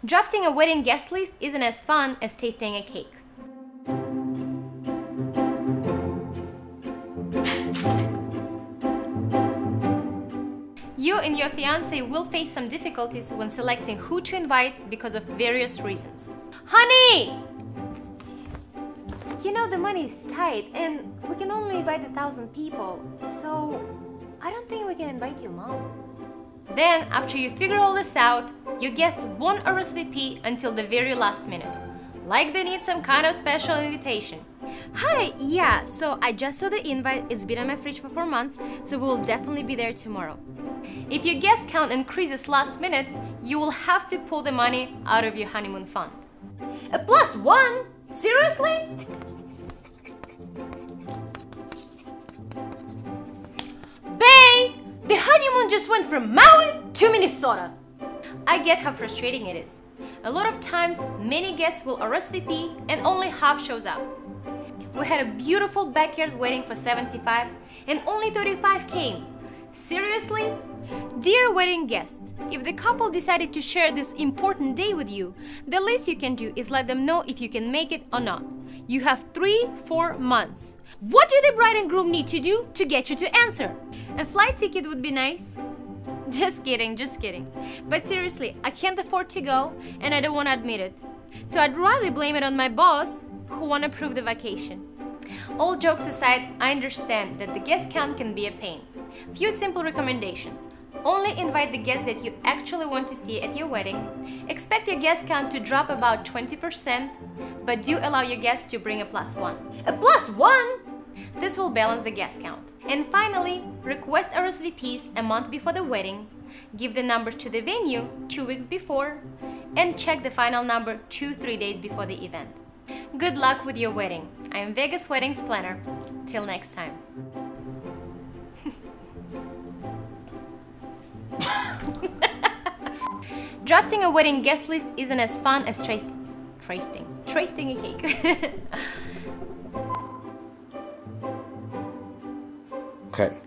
Drafting a wedding guest list isn't as fun as tasting a cake. You and your fiancé will face some difficulties when selecting who to invite because of various reasons. Honey! You know the money is tight and we can only invite 1,000 people, so I don't think we can invite your mom. Then, after you figure all this out, your guests won't RSVP until the very last minute, like they need some kind of special invitation. Hi, yeah, so I just saw the invite, it's been on my fridge for 4 months, so we will definitely be there tomorrow. If your guest count increases last minute, you will have to pull the money out of your honeymoon fund. A +1? Seriously? Bae, the honeymoon just went from Maui to Minnesota. I get how frustrating it is. A lot of times, many guests will RSVP and only half shows up. We had a beautiful backyard wedding for 75 and only 35 came. Seriously? Dear wedding guests, if the couple decided to share this important day with you, the least you can do is let them know if you can make it or not. You have 3-4 months. What do the bride and groom need to do to get you to answer? A flight ticket would be nice. Just kidding, just kidding. But seriously, I can't afford to go and I don't want to admit it. So I'd rather blame it on my boss who won't approve the vacation. All jokes aside, I understand that the guest count can be a pain. Few simple recommendations. Only invite the guests that you actually want to see at your wedding. Expect your guest count to drop about 20%, but do allow your guests to bring a +1. A +1? This will balance the guest count. And finally, request RSVPs a month before the wedding, give the numbers to the venue 2 weeks before, and check the final number 2-3 days before the event. Good luck with your wedding. I am Vegas Weddings Planner. Till next time. Drafting a wedding guest list isn't as fun as tracing a cake. Okay.